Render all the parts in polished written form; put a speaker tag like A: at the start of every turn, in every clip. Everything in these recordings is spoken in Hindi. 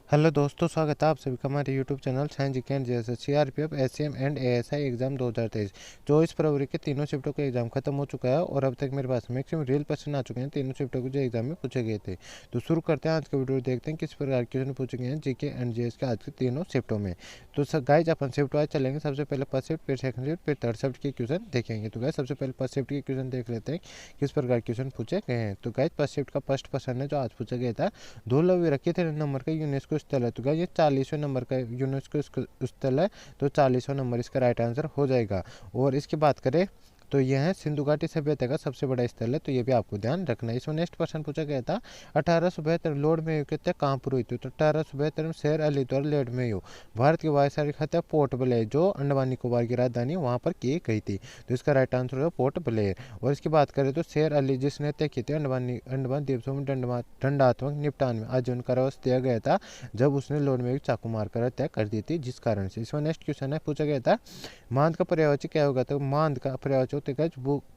A: हेलो दोस्तों, स्वागत है आप सभी का हमारे यूट्यूब चैनल साइंस जी कैंड जैसे CRPF SM and ASI exam 2023। 24 फरवरी के तीनों शिफ्टों का एग्जाम खत्म हो चुका है और अब तक मेरे पास मैक्सिमम रियल क्वेश्चन आ चुके हैं तीनों शिफ्टों के जो एग्जाम में पूछे गए थे। तो शुरू करते हैं आज का वीडियो, देखते हैं किस प्रकार के क्वेश्चन पूछे गए हैं जीके एंड जीएस के आज के तीनों शिफ्टों में। तो गाइज अपन शिफ्ट वाइज चलेंगे। सबसे पहले फर्स्ट शिफ्ट, फिर सेकंड शिफ्ट, फिर थर्ड शिफ्ट के क्वेश्चन देखेंगे। तो गाइज सबसे पहले फर्स्ट शिफ्ट के क्वेश्चन देख लेते हैं किस प्रकार के क्वेश्चन पूछे गए हैं। तो गाइज फर्स्ट शिफ्ट का फर्स्ट क्वेश्चन है जो आज पूछा गया था, धूलवी के 3 नंबर का यूनेस्को स्थल है। तो गाइज ये 40वें नंबर का यूनेस्को स्थल है, तो 40वां नंबर इसका राइट आंसर हो जाएगा। और इसकी बात करें तो यह है सिंधु घाटी सभ्यता का सबसे बड़ा स्थल है, तो ये भी आपको ध्यान रखना है। इसमें नेक्स्ट क्वेश्चन पूछा गया था 1872 लॉर्ड मेयो की हत्या कहाँ पर हुई थी। तो 1872 में शेर अली द्वारा लॉर्ड मेयो भारत के वायसराय की हत्या पोर्ट ब्लेयर जो अंडमान निकोबार की राजधानी वहाँ पर की गई थी, तो इसका राइट आंसर है पोर्ट ब्लेयर। और इसकी बात करें तो शेर अली जिसने हत्या की थी अंडमान द्वीप समूह में दंडात्मक निपटान में आजीवन कारावास दिया गया था जब उसने लॉर्ड मेयो की चाकू मारकर हत्या कर दी थी, जिस कारण से। इसमें नेक्स्ट क्वेश्चन है पूछा गया था मांद का पर्यायवाची क्या होगा। तो मांद का पर्यायवाची होता है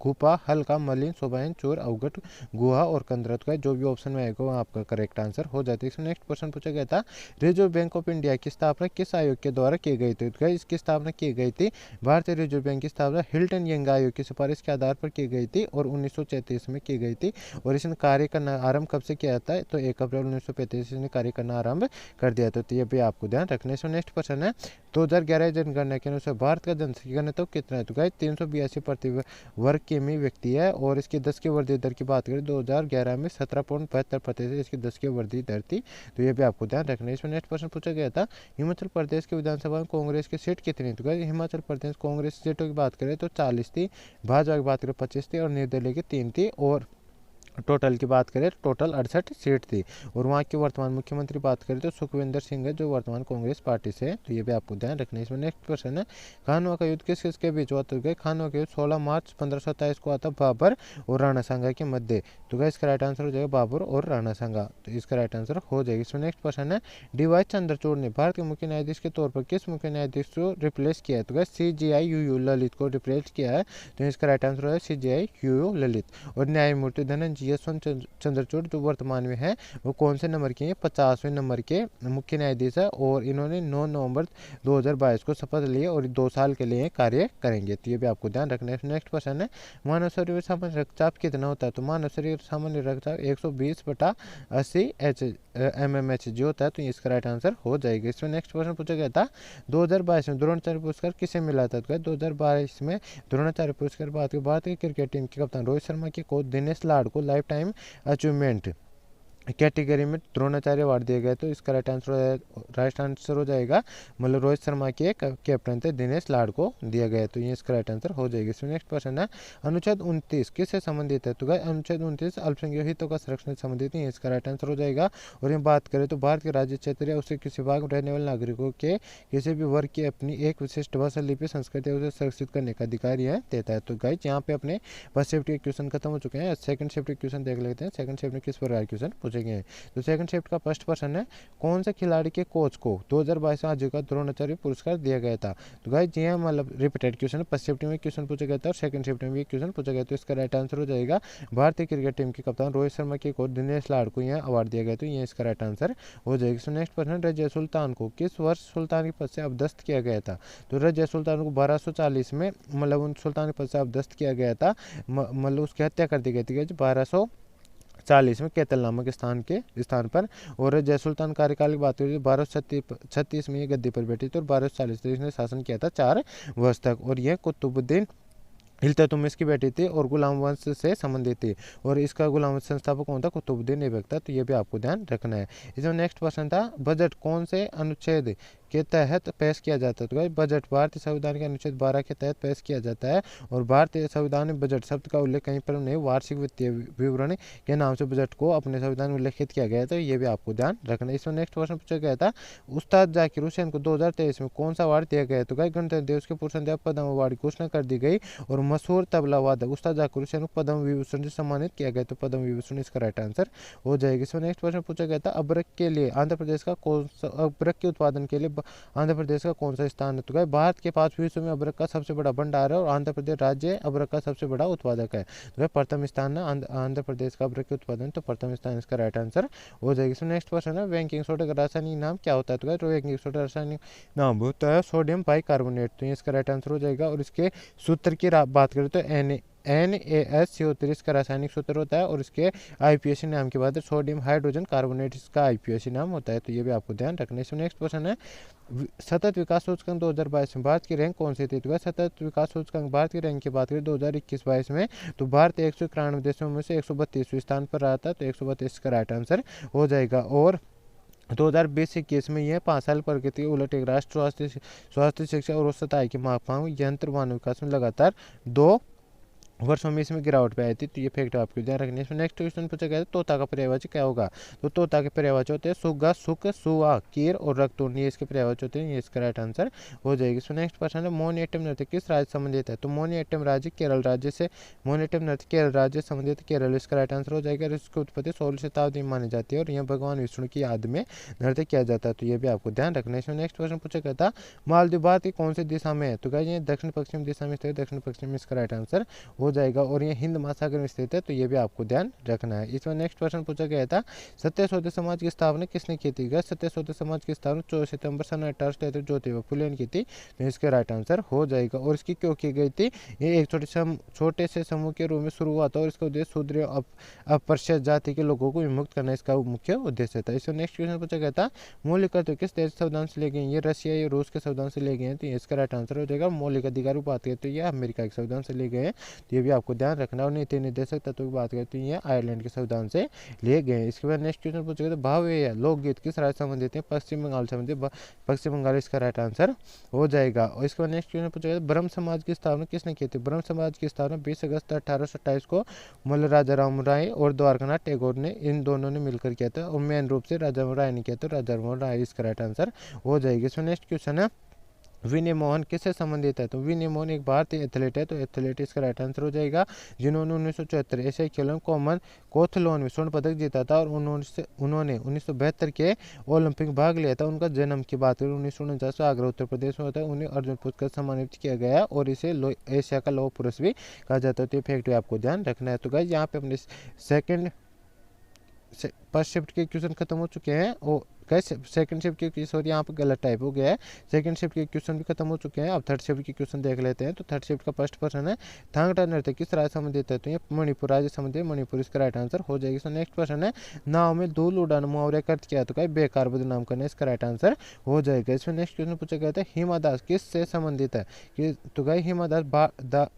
A: गुफा, हल्का, मलिन, शोभायन, चोर, अवगत, गुहा और कंदरत का जो भी ऑप्शन में आएगा वो आपका करेक्ट आंसर हो जाता है। इसमें नेक्स्ट क्वेश्चन पूछा गया था रिजर्व बैंक ऑफ इंडिया की स्थापना किस आयोग के द्वारा की गई थी। तो इसकी स्थापना की गई थी भारतीय रिजर्व बैंक की स्थापना हिल्टन यंग आयोग की सिफारिश के आधार पर की गई थी और 1933 में की गई थी। और इसने कार्य करना आरंभ कब से किया था, तो 1 अप्रैल 1935 ने कार्य करना आरंभ कर दिया था, तो ये भी आपको ध्यान रखने से। नेक्स्ट क्वेश्चन है 2011 जनगणना के अनुसार भारत का जनसंख्या घनत्व कितना है। तो गाइस 382 प्रति वर्ग किमी व्यक्ति है। और इसकी 10 की वृद्धि दर की बात करें 2011 में 17.72% इसकी 10 की वृद्धि दर थी, तो ये भी आपको ध्यान रखना है। इसमें नेक्स्ट क्वेश्चन पूछा गया था हिमाचल प्रदेश की विधानसभा में कांग्रेस की सीट कितनी। तो गाइस हिमाचल प्रदेश कांग्रेस सीटों की बात करें तो 40 थी, भाजपा की बात करें 25 थी और निर्दलीय की 3 थी। और टोटल की बात करें टोटल 68 सीट थी। और वहाँ के वर्तमान मुख्यमंत्री बात करें तो सुखविंदर सिंह है जो वर्तमान कांग्रेस पार्टी से है, तो ये भी आपको ध्यान रखना है। इसमें नेक्स्ट क्वेश्चन है खानवा का युद्ध किस किसके बीच हुआ। तो खानवा का युद्ध 16 मार्च 1527 को आता बाबर और राणा सांगा के मध्य, तो इसका राइट आंसर हो जाएगा बाबर और राणा सांगा, तो इसका राइट आंसर हो जाएगा। इसमें नेक्स्ट क्वेश्चन है डीवाई चंद्रचूड़ ने भारत के मुख्य न्यायाधीश के तौर पर किस मुख्य न्यायाधीश को रिप्लेस किया है। तो CJI UU ललित को रिप्लेस किया है, तो इसका राइट आंसर हो जाएगा CJI UU ललित। और न्यायमूर्ति धनंजय चंद्रचूड़ जो वर्तमान में है वो कौन से नंबर के हैं, 50वें नंबर के मुख्य न्यायाधीश है। और इन्होंने 9 नवंबर 2022 को शपथ ली और 2 साल के लिए कार्य करेंगे, तो ये भी आपको ध्यान रखना है। नेक्स्ट क्वेश्चन है मानव शरीर में सामान्य रक्तचाप कितना होता है। तो मानव शरीर सामान्य रक्तचाप 120/80 mmHg होता है, तो इसका राइट आंसर हो जाएगा। इसमें नेक्स्ट क्वेश्चन पूछा गया था 2022 में द्रोणाचार्य पुरस्कार किसे मिला था। तो 2022 में द्रोणाचार्य पुरस्कार बात की भारतीय क्रिकेट टीम के कप्तान रोहित शर्मा के कोच दिनेश लाड को लाइफ टाइम अचीवमेंट कैटेगरी में द्रोणाचार्य अवार्ड दिया गया, तो इसका राइट आंसर हो जाएगा मतलब रोहित शर्मा के कैप्टन थे दिनेश लाड को दिया गया, तो ये इसका राइट आंसर हो जाएगा। इसमें नेक्स्ट क्वेश्चन है अनुच्छेद 29 किससे संबंधित है। तो अनुच्छेद 29 अल्पसंख्यक हितों का संरक्षण से संबंधित है, इसका राइट आंसर हो जाएगा। और ये बात करें तो भारत के राज्य क्षेत्र या उसके किसी भाग में रहने वाले नागरिकों के किसी भी वर्ग की अपनी एक विशिष्ट भाषा, लिपि, संस्कृति उसे सुरक्षित करने का अधिकार यह देता है। तो गाइस यहाँ पे अपने फर्स्ट शिफ्ट के क्वेश्चन खत्म हो चुके हैं, सेकंड शिफ्ट के क्वेश्चन देख लेते हैं सेकंड शिफ्ट में किस प्रकार क्वेश्चन पूछे गए हैं। तो सेकंड शिफ्ट का फर्स्ट क्वेश्चन है कौन से खिलाड़ी के कोच को 2022 में आजीविका द्रोणाचार्य पुरस्कार दिया गया था। तो गाइस जी मतलब रिपीटेड क्वेश्चन, फर्स्ट शिफ्ट में क्वेश्चन पूछा गया था और सेकंड शिफ्ट में भी क्वेश्चन पूछा गया, तो इसका राइट आंसर हो जाएगा भारतीय क्रिकेट टीम के कप्तान रोहित शर्मा के कोच दिनेश लाड को यह अवार्ड दिया गया, तो ये इसका राइट आंसर हो जाएगा। नेक्स्ट क्वेश्चन रजिया सुल्तान को किस वर्ष सुल्तान के पद से अवदस्त किया गया था। तो रजिया सुल्तान को 1240 में मतलब उन सुल्तान के पद से अवदस्त किया गया था, मतलब उसकी हत्या कर दी गई थी 1240 में कैतल नामक स्थान पर। और जयसुल्तान कार्यकाल की बात करें तो 1236 में ये गद्दी पर बैठी थी और 1240 तक इसने शासन किया था 4 वर्ष तक। और यह कुतुबुद्दीन इल्तुतमिश की बेटी थी और गुलाम वंश से संबंधित थी, और इसका गुलाम वंश संस्थापक कौन था, कुतुबुद्दीन ऐबक था, तो ये भी आपको ध्यान रखना है। इसमें नेक्स्ट क्वेश्चन था बजट कौन से अनुच्छेद के तहत पेश किया जाता है। तो बजट भारतीय संविधान के अनुच्छेद 12 के तहत पेश किया जाता है, और भारतीय संविधान में बजट शब्द का उल्लेख कहीं पर नहीं, वार्षिक वित्तीय विवरण के नाम से बजट को अपने संविधान में उल्लेखित किया गया है, तो ये भी आपको ध्यान रखना है। इसमें नेक्स्ट क्वेश्चन पूछा गया था उस्ताद जाकिर हुसैन को 2023 में कौन सा अवार्ड दिया गया। तो गणतंत्र दिवस के पूर्व संध्या पद्म अवार्ड की घोषणा कर दी गई और मशहूर तबला वादक उस्ताद जाकिर हुसैन को पद्म विभूषण से सम्मानित किया गया, तो पद्म विभूषण इसका राइट आंसर हो जाएगा। इसमें नेक्स्ट क्वेश्चन पूछा गया था अबरक के लिए आंध्र प्रदेश का कौन सा अबरक के उत्पादन के लिए आंध्र प्रदेश का कौन सा स्थान है? तो क्या भारत के 5 विश्व में अदरक का सबसे बड़ा भंडार है और आंध्र प्रदेश राज्य अदरक का सबसे बड़ा उत्पादक है। तो प्रथम स्थान है आंध्र प्रदेश का अदरक के उत्पादन, तो प्रथम स्थान इसका राइट आंसर हो जाएगी। इसमें नेक्स्ट क्वेश्चन है बेकिंग सोडा का रासायनिक नाम क्या होता है? तो बेकिंग सोडा रासायनिक नाम होता है सोडियम बाइकार्बोनेट, तो इसका राइट आंसर हो जाएगा। और इसके सूत्र की बात करें तो NaSCO3 इसका रासायनिक सूत्र होता है और इसके IUPAC नाम की बात है सोडियम हाइड्रोजन कार्बोनेट इसका IUPAC नाम होता है, तो ये भी आपको ध्यान रखना है। इसमें नेक्स्ट क्वेश्चन है सतत विकास सूचकांक 2022 में भारत की रैंक कौन सी थी? तो सतत विकास सूचकांक भारत की रैंक की बात करें 2021-22 में, तो भारत 191 देशों में से 132वें स्थान पर रहा था, तो 132 का राइट आंसर हो जाएगा। और 2020-21 में यह 5 साल प्रगति उलट एक राष्ट्र स्वास्थ्य शिक्षा और औसत आय की मापांक यंत्र मानव विकास में लगातार 2 वर्षों में इसमें गिरावट पे आई थी, तो ये फैक्ट आपको ध्यान रखना है। इसमें नेक्स्ट क्वेश्चन पूछा गया है तोता का पर्यायवाची क्या होगा? तो तोता के पर्यायवाची होते हैं सुग्गा, सुक, सुआ, कीर और रक्तून, ये इसके पर्यायवाची होते हैं, ये इसका राइट आंसर हो जाएगी। इसमें नेक्स्ट क्वेश्चन है मोहिनीअट्टम नृत्य किस राज्य संबंधित है? तो मोहिनीअट्टम राज्य केरल राज्य से, मोहिनीअट्टम नृत्य केरल राज्य संबंधित, केरल इसका राइट आंसर हो जाएगा। इसकी उत्पत्ति 16वीं शताब्दी में मानी जाती है और यह भगवान विष्णु की याद में नृत्य किया जाता है, तो ये भी आपको ध्यान रखना है। इसमें नेक्स्ट क्वेश्चन पूछा गया था मालदीव भारत की कौन सी दिशा में है? तो क्या ये दक्षिण पश्चिम दिशा में स्थित, दक्षिण पश्चिम इसका राइट आंसर हो जाएगा। और ये हिंद महासागर में स्थित है, तो ये भी आपको ध्यान रखना है। इसमें नेक्स्ट क्वेश्चन पूछा गया था सत्य शोध समाज की स्थापना किसने की थी? सत्य शोध समाज की स्थापना 14 सितंबर सन 1873 ज्योतिबा फुले ने की थी, तो इसका राइट आंसर हो जाएगा। और इसकी क्यों की गई थी? ये एक छोटे से समूह के रूप में शुरू हुआ था और इसका उद्देश्य शूद्र अपरिष्कृत जाति के लोगों को विमुक्त करना इसका मुख्य उद्देश्य था। इसमें नेक्स्ट क्वेश्चन पूछा गया था मौलिक अधिकार किस देश संविधान से ले गए? ये रशिया या रूस के संविधान से ले गए हैं, तो इसका राइट आंसर हो जाएगा। मौलिक अधिकार की बात करते हैं ये अमेरिका के संविधान से ले गए हैं, तो ये भी आपको ध्यान रखना। और नीति निर्देशक तत्व की बात करते हैं ये आयरलैंड के संविधान से लिए गए हैं। इसके बाद नेक्स्ट क्वेश्चन पूछा गया भावे लोकगीत किस राज्य संबंधित है? पश्चिम बंगाल संबंधित, पश्चिम बंगाल इसका राइट आंसर हो जाएगा। और इसके बाद नेक्स्ट क्वेश्चन पूछा गया ब्रह्म समाज की स्थापना किसने की थी? ब्रह्म समाज की स्थापना 20 अगस्त 1827 को मल्ल राजा राम राय और द्वारकानाथ टैगोर ने, इन दोनों ने मिलकर किया था और मेन रूप से राजा राम राय ने किया था, राजा राम राय इसका राइट आंसर हो जाएगी। इसमें नेक्स्ट क्वेश्चन है विनय मोहन किससे संबंधित है? तो विनय मोहन एक भारतीय एथलीट है, तो एथलीट इसका राइट आंसर हो जाएगा, जिन्होंने 1974 एशियाई खेलों में कॉमन कोथलोन में स्वर्ण पदक जीता था और उन्होंने 1972 के ओलंपिक में भाग लिया था। उनका जन्म की बात करें 1949 में आगरा उत्तर प्रदेश में होता है। उन्हें अर्जुन पुरस्कार सम्मानित किया गया और इसे एशिया का लौह पुरुष भी कहा जाता है, तो ये फैक्ट आपको ध्यान रखना है। तो गाइस यहाँ पे अपने फर्स्ट शिफ्ट के क्वेश्चन खत्म हो चुके हैं और सेकंड शिफ्ट के सॉरी यहाँ पर गलत टाइप हो गया है, सेकंड शिफ्ट के क्वेश्चन भी खत्म हो चुके हैं। अब थर्ड शिफ्ट के क्वेश्चन देख लेते हैं। तो थर्ड शिफ्ट का फर्स्ट क्वेश्चन है थांगटा नृत्य किस राज्य संबंधित है? तो ये मणिपुर राज्य संबंधित, मणिपुर इसका राइट आंसर हो जाएगी। सो नेक्स्ट क्वेश्चन है नाव में धूल उड़ाना मुहावरे का अर्थ क्या? तो क्या बेकार बदनाम करना, इसका राइट आंसर हो जाएगा। इसमें नेक्स्ट क्वेश्चन पूछा गया था हिमा दास किस से संबंधित है? तो क्या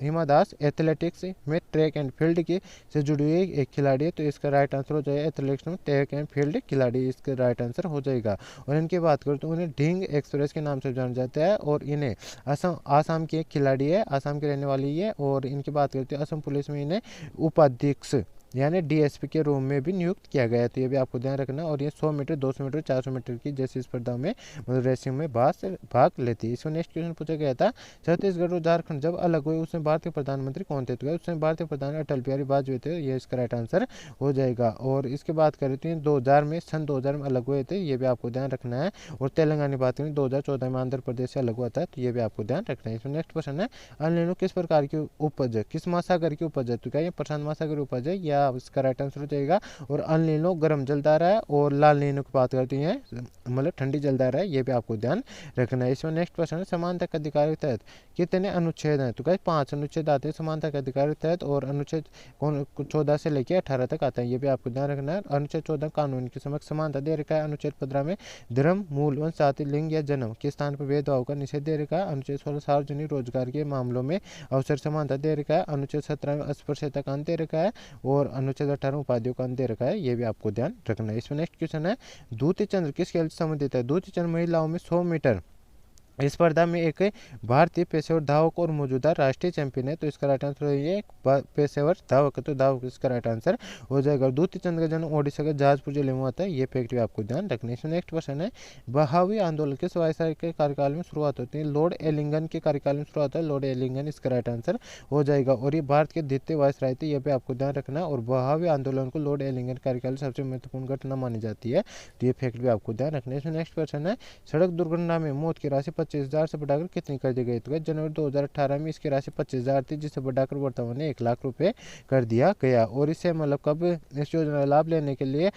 A: हिमा दास एथलेटिक्स में ट्रैक एंड फील्ड की से जुड़ी हुई एक खिलाड़ी है, तो इसका राइट आंसर हो जाएगा एथलेटिक्स में ट्रैक एंड फील्ड खिलाड़ी, इसका राइट आंसर हो जाएगा। और इनकी बात करें तो उन्हें ढींग एक्सप्रेस के नाम से जाना जाता है और इन्हें आसाम की एक खिलाड़ी है, आसाम की रहने वाली है। और इनकी बात करते हैं असम पुलिस में इन्हें उपाध्यक्ष यानी DSP के रूम में भी नियुक्त किया गया है, तो ये भी आपको ध्यान रखना। और ये 100 मीटर 200 मीटर 400 मीटर की जैसी स्पर्धा में मतलब रेसिंग में भाग लेती है। इसमें नेक्स्ट क्वेश्चन पूछा गया था छत्तीसगढ़ और झारखंड जब अलग हुए उसमें भारतीय प्रधानमंत्री कौन थे? तो उसमें भारतीय प्रधान अटल बिहारी वाजपेयी थे, ये इसका राइट आंसर हो जाएगा। और इसकी बात करें तो 2000 में सन 2000 में अलग हुए थे, ये भी आपको ध्यान रखना है। और तेलंगाना की बात करें 2014 में आंध्र प्रदेश से अलग हुआ था, तो ये भी आपको ध्यान रखना है। इसमें नेक्स्ट क्वेश्चन है अल नीनो किस प्रकार की उपज है, किस महासागर की उपज है? तो क्या ये प्रशांत महासागर उपज है या इसका राइट आंसर हो जाएगा। और अल नीनो गर्म जलदार है और लाल नीनो की बात करती है मतलब ठंडी जलदार है, ये भी आपको ध्यान रखना है। इसमें नेक्स्ट क्वेश्चन है समानता के अधिकार के तहत कितने अनुच्छेद हैं? तो क्या 5 अनुच्छेद आते हैं समानता के अधिकार के तहत और अनुच्छेद 14 से लेकर 18 तक आता है, ये भी आपको ध्यान रखना है। अनुच्छेद 14 कानून की समक्ष समानता दे रखा है। अनुच्छेद 15 में धर्म मूल वंश जाति लिंग या जन्म के स्थान पर भेदभाव का निषेध दे रखा है। अनुच्छेद 16 सार्वजनिक रोजगार के मामलों में अवसर समानता दे रखा है। अनुच्छेद 17 में अस्पृश्यता का अंत दे रखा है और अनुच्छेद 18 उपाधियों का अंत दे रखा है, ये भी आपको ध्यान रखना है। इसमें नेक्स्ट क्वेश्चन है दूती चंद्र किस खेल से संबंधित है? दूती चंद्र महिलाओं में 100 मीटर इस स्पर्धा में एक भारतीय पेशेवर धावक और मौजूदा राष्ट्रीय चैंपियन है। तो इसका राइट आंसर है ये पेशेवर धावक है, तो धावक इसका राइट आंसर हो जाएगा। दूती चंद का जन्म ओडिशा के जहाजपुर जिले में हुआ था, ये फैक्ट भी आपको ध्यान रखने से। नेक्स्ट क्वेश्चन है, बहावी आंदोलन किस वायसराय के कार्यकाल में शुरुआत होती है? लॉर्ड एलिंगन के कार्यकाल में शुरुआत है, लॉर्ड एलिंगन इसका राइट आंसर हो जाएगा। और ये भारत के द्वितीय वायसराय थे, ये भी आपको ध्यान रखना। और बहावी आंदोलन को लॉर्ड एलिंगन कार्यकाल सबसे महत्वपूर्ण घटना मानी जाती है, तो ये फैक्ट भी आपको ध्यान रखने से। नेक्स्ट क्वेश्चन है, सड़क दुर्घटना में मौत की राशि 25,000 से बढ़ाकर कितनी कर दी गई? तो जनवरी 2018 में इसकी राशि 25,000 थी, जिसे बढ़ाकर वर्तमान में 1,00,000 रुपये कर दिया गया। और इससे मतलब कब इस योजना का लाभ लेने के लिए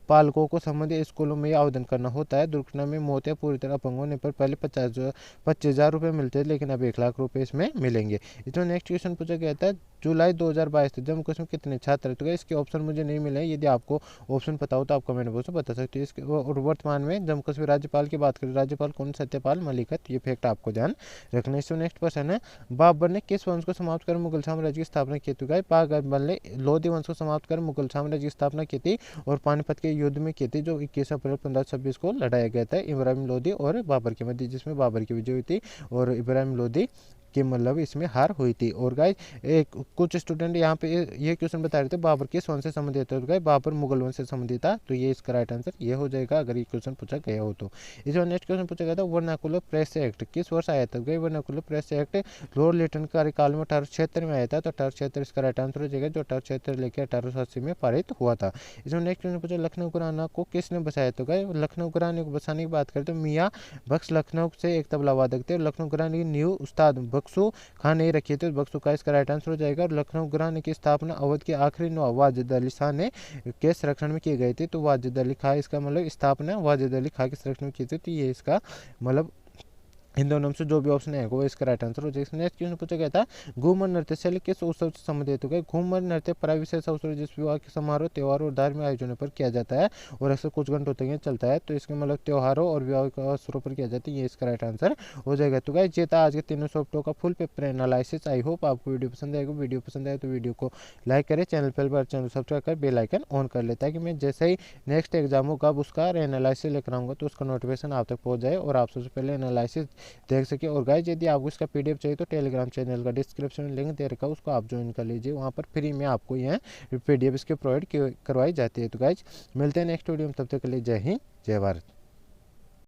A: पालकों को संबंधित स्कूलों में आवेदन करना होता है। दुर्घटना में मौत या पूरी तरह अपंग होने पर पहले 25,000 रुपये मिलते थे, लेकिन अब 1,00,000 रुपये इसमें मिलेंगे। इसमें नेक्स्ट क्वेश्चन पूछा गया था, जुलाई 2022 तक जम्मू कश्मीर कितने छात्र हैं? तो इसके ऑप्शन मुझे नहीं मिले, यदि आपको ऑप्शन पता हो तो आप कमेंट बॉक्स में बता सकते हो। इसके और वर्तमान में जम्मू कश्मीर राज्यपाल की बात करें, राज्यपाल कौन? सत्यपाल मलिक है, तो ये फैक्ट आपको ध्यान रखने से। नेक्स्ट क्वेश्चन है, बाबर ने किस वंश को समाप्त कर मुगल साम्राज्य की स्थापना की थी? बाबर ने लोधी वंश को समाप्त कर मुगल साम्राज्य की स्थापना की थी और पानीपत के युद्ध में की थी, जो 21 अप्रैल 1526 को लड़ाया गया था इब्राहिम लोधी और बाबर के मध्य, जिसमें बाबर की विजय हुई थी और इब्राहिम लोधी कि मतलब इसमें हार हुई थी। और गाइस एक कुछ स्टूडेंट यहाँ पे ये क्वेश्चन बता रहे थे बाबर किस वंश से संबंधित है, तो गाइस बाबर मुगल वंश से संबंधित था, तो ये इसका राइट आंसर ये हो जाएगा अगर ये क्वेश्चन पूछा गया हो तो। इसमें नेक्स्ट क्वेश्चन पूछा गया था, वर्नाकुलर प्रेस एक्ट किस वर्ष आया था? गई vernacular press act lord Lytton कार्यकाल में 1876 में आया था, तो 1876 इसका राइट आंसर हो जाएगा, जो 1876 लेकर 1880 में पारित हुआ था। इसमें नेक्स्ट क्वेश्चन पूछा, लखनऊ घराना को किसने बसाया? तो गए लखनऊ घराने को बसाने की बात करें तो मियाँ बख्श लखनऊ से एक तबला वादक थे, और लखनऊ घराने की नींव उस्ताद बख्शू खान ने रखी थी, बख्शू का इसका राइट आंसर हो जाएगा। और लखनऊ घराने की स्थापना अवध के आखिरी नवाब वाजिद अली शाह ने के संरक्षण में की गई थी, तो वाजिद अली खां इसका मतलब स्थापना वाजिद अली खां के संरक्षण में की थी, तो ये इसका मतलब इन दोनों में से जो भी ऑप्शन है वो इसका राइट आंसर हो जाएगा। नेक्स्ट क्वेश्चन पूछा गया था, घूमर नृत्य शैली किस उत्सव से संबंधित होगा? घूमर नृत्य प्राय विशेष अवसर जिस विवाह के समारोह, त्योहारों और धार्मिक आयोजनों पर किया जाता है और अक्सर कुछ घंटों तक चलता है, तो इसका मतलब त्योहारों और विवाह के अवसरों पर किया जाता है, ये इसका राइट आंसर हो जाएगा। तो गाइस ये था आज के तीनों सॉफ्टवेयर का full paper analysis. I hope आपको वीडियो पसंद आएगा। वीडियो पसंद आए तो वीडियो को लाइक करें, चैनल पर चैनल सब्सक्राइब कर बेल आइकन ऑन कर ले, ताकि मैं जैसे ही नेक्स्ट एग्जाम होगा उसका एनालिसिस लेकर आऊँगा तो उसका नोटिफिकेशन आप तक पहुँच जाए और आप सबसे पहले एनालिसिस देख सके। और गाइस यदि आपको इसका पीडीएफ चाहिए तो टेलीग्राम चैनल का डिस्क्रिप्शन में लिंक दे रखा है, उसको आप ज्वाइन कर लीजिए, वहाँ पर फ्री में आपको यह पीडीएफ इसके प्रोवाइड करवाई जाती है। तो गाइस मिलते हैं नेक्स्ट वीडियो में, तब तक के लिए जय हिंद जय भारत।